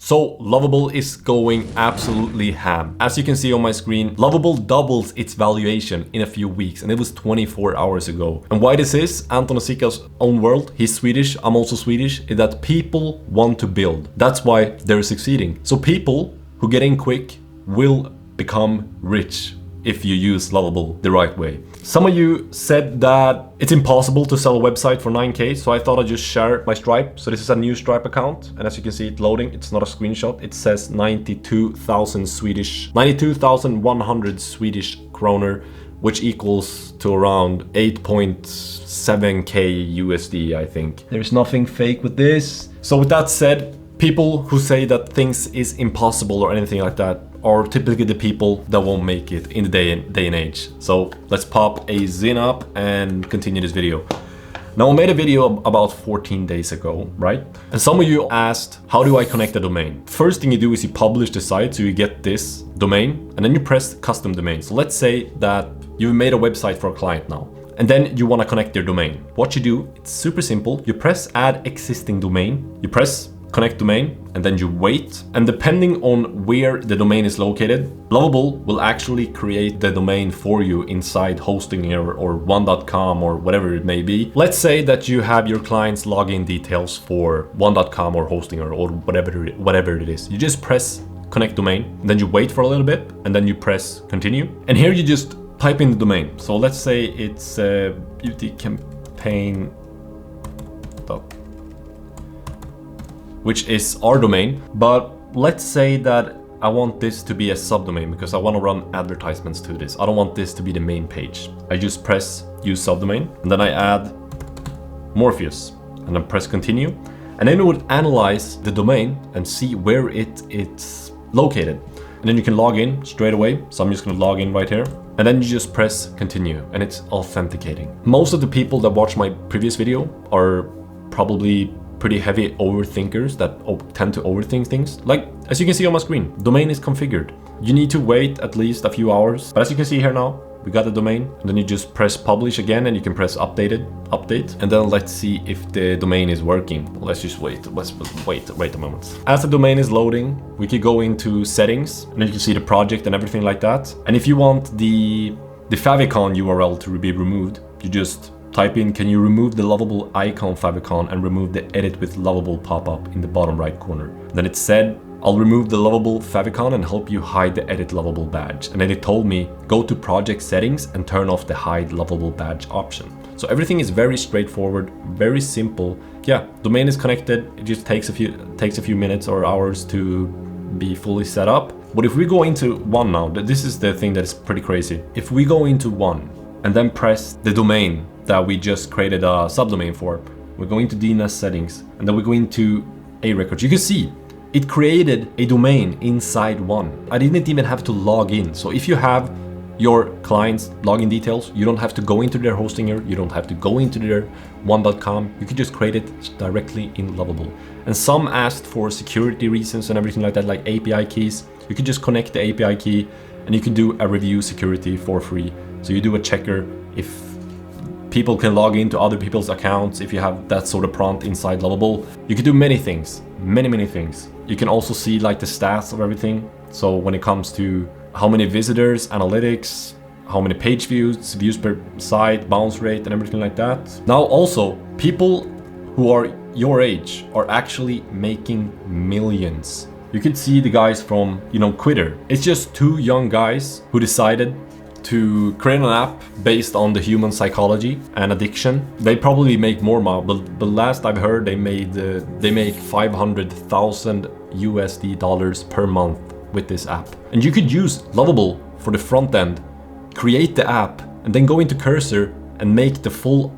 So Lovable is going absolutely ham. As you can see on my screen, Lovable doubles its valuation in a few weeks, and it was 24 hours ago. And why this is, Anton Osika's own world, he's Swedish, I'm also Swedish, is that people want to build. That's why they're succeeding. So people who get in quick will become rich if you use Lovable the right way. Some of you said that it's impossible to sell a website for 9K, so I thought I'd just share my Stripe. So this is a new Stripe account, and as you can see it loading, it's not a screenshot. It says 92,100 Swedish kroner, which equals to around 8.7K USD, I think. There's nothing fake with this. So with that said, people who say that things is impossible or anything like that are typically the people that won't make it in the day and age. So let's pop a Zin up and continue this video. Now I made a video about 14 days ago, right? And some of you asked, how do I connect a domain? First thing you do is you publish the site, so you get this domain, and then you press custom domain. So let's say that you've made a website for a client now, and then you want to connect their domain. What you do, it's super simple. You press add existing domain, you press connect domain, and then you wait. And depending on where the domain is located, Lovable will actually create the domain for you inside Hostinger or one.com or whatever it may be. Let's say that you have your client's login details for one.com or Hostinger or whatever it is. You just press connect domain, and then you wait for a little bit, and then you press continue. And here you just type in the domain. So let's say it's beautycampaign.com, which is our domain, but let's say that I want this to be a subdomain because I want to run advertisements to this. I don't want this to be the main page. I just press use subdomain, and then I add Morpheus, and then press continue, and then it would analyze the domain and see where it's located. And then you can log in straight away. So I'm just gonna log in right here, and then you just press continue, and it's authenticating. Most of the people that watch my previous video are probably pretty heavy overthinkers that tend to overthink things. Like, as you can see on my screen, domain is configured. You need to wait at least a few hours. But as you can see here now, we got the domain, and then you just press publish again, and you can press update, and then let's see if the domain is working. Let's just wait. Let's wait a moment. As the domain is loading, we could go into settings, and then you can see the project and everything like that. And if you want the favicon URL to be removed, you just type in, can you remove the Lovable icon favicon and remove the edit with Lovable pop-up in the bottom right corner. Then it said, I'll remove the Lovable favicon and help you hide the edit Lovable badge. And then it told me, go to project settings and turn off the hide Lovable badge option. So everything is very straightforward, very simple. Yeah, domain is connected. It just takes a few minutes or hours to be fully set up. But if we go into one now, this is the thing that is pretty crazy. If we go into one and then press the domain that we just created a subdomain for, we're going to DNS settings, and then we go into A records. You can see it created a domain inside one. I didn't even have to log in. So if you have your client's login details, you don't have to go into their Hostinger, you don't have to go into their one.com. You can just create it directly in Lovable. And some asked for security reasons and everything like that, like API keys. You can just connect the API key, and you can do a review security for free. So you do a checker if people can log into other people's accounts. If you have that sort of prompt inside Lovable, you can do many things, many things. You can also see like the stats of everything. So when it comes to how many visitors, analytics, how many page views per site, bounce rate, and everything like that. Now also, people who are your age are actually making millions. You can see the guys from, Quitter. It's just two young guys who decided to create an app based on the human psychology and addiction. They probably make more now, but last I've heard they make $500,000 USD per month with this app. And you could use Lovable for the front end, create the app, and then go into Cursor and make the full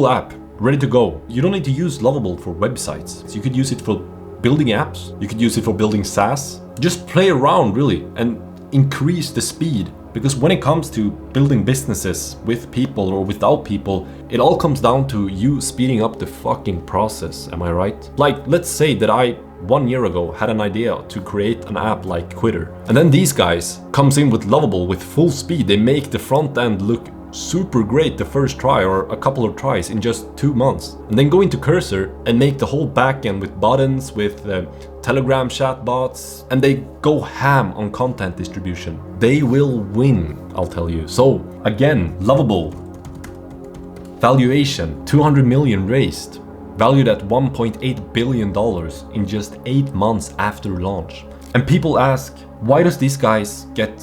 app ready to go. You don't need to use Lovable for websites. So you could use it for building apps. You could use it for building SaaS. Just play around really and increase the speed. Because when it comes to building businesses with people or without people, it all comes down to you speeding up the fucking process, am I right? Like, let's say that I 1 year ago had an idea to create an app like Quitter. And then these guys comes in with Lovable with full speed. They make the front end look super great the first try or a couple of tries in just 2 months, and then go into Cursor and make the whole backend with buttons, with Telegram chatbots, and they go ham on content distribution, they will win, I'll tell you. So again, Lovable, valuation 200 million raised, valued at $1.8 billion in just 8 months after launch. And people ask, why does these guys get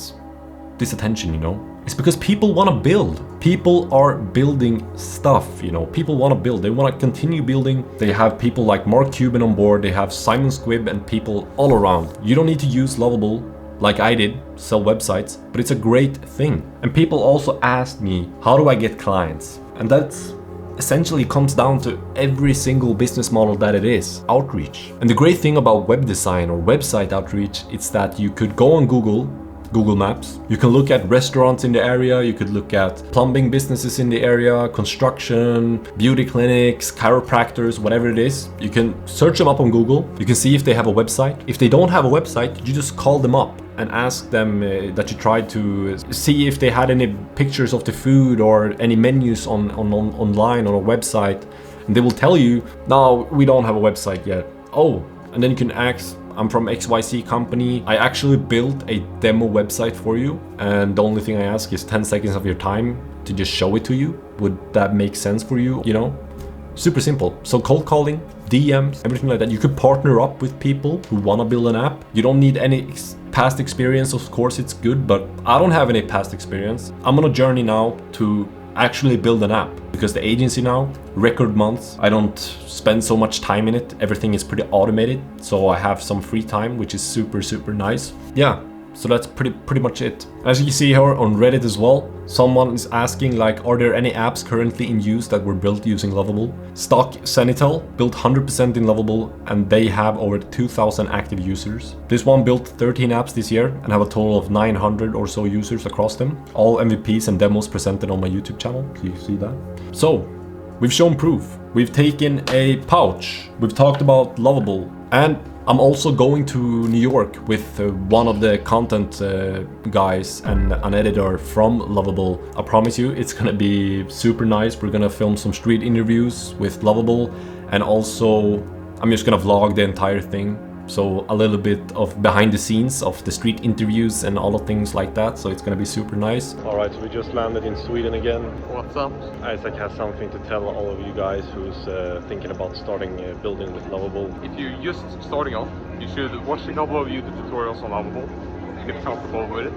this attention, you know? It's because people want to build. People are building stuff, you know. People want to build. They want to continue building. They have people like Mark Cuban on board. They have Simon Squibb and people all around. You don't need to use Lovable like I did, sell websites, but it's a great thing. And people also asked me, how do I get clients? And that's essentially comes down to every single business model that it is, outreach. And the great thing about web design or website outreach is that you could go on Google Maps, you can look at restaurants in the area, you could look at plumbing businesses in the area, construction, beauty clinics, chiropractors, whatever it is. You can search them up on Google, you can see if they have a website. If they don't have a website, you just call them up and ask them that you tried to see if they had any pictures of the food or any menus online on a website, and they will tell you, no, we don't have a website yet. Oh, and then you can ask, I'm from XYZ company. I actually built a demo website for you, and the only thing I ask is 10 seconds of your time to just show it to you. Would that make sense for you? You know, super simple. So cold calling, DMs, everything like that. You could partner up with people who want to build an app. You don't need any past experience. Of course, it's good, but I don't have any past experience. I'm on a journey now to actually build an app, because the agency now, record months, I don't spend so much time in it. Everything is pretty automated, so I have some free time, which is super nice. Yeah, so that's pretty much it. As you see here on Reddit as well, someone is asking like, are there any apps currently in use that were built using Lovable? Stock Senitel built 100% in Lovable, and they have over 2,000 active users. This one built 13 apps this year and have a total of 900 or so users across them. All MVPs and demos presented on my YouTube channel, so you see that. So, we've shown proof. We've taken a pouch. We've talked about Lovable, and I'm also going to New York with one of the content guys and an editor from Lovable. I promise you, it's gonna be super nice. We're gonna film some street interviews with Lovable, and also I'm just gonna vlog the entire thing. So a little bit of behind the scenes of the street interviews and all of things like that. So it's gonna be super nice. All right, so we just landed in Sweden again. What's up? Isaac has something to tell all of you guys who's thinking about starting building with Lovable. If you're just starting off, you should watch a couple of YouTube tutorials on Lovable, get comfortable with it,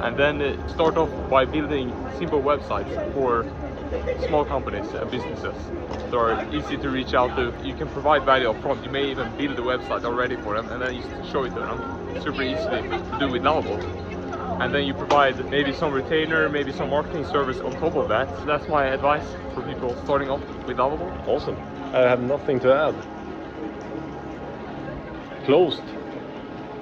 and then start off by building simple websites for small companies and businesses that are easy to reach out to. You can provide value up front. You may even build a website already for them and then you show it to them. Super easily to do with Lovable. And then you provide maybe some retainer, maybe some marketing service on top of that. So that's my advice for people starting off with Lovable. Awesome. I have nothing to add. Closed.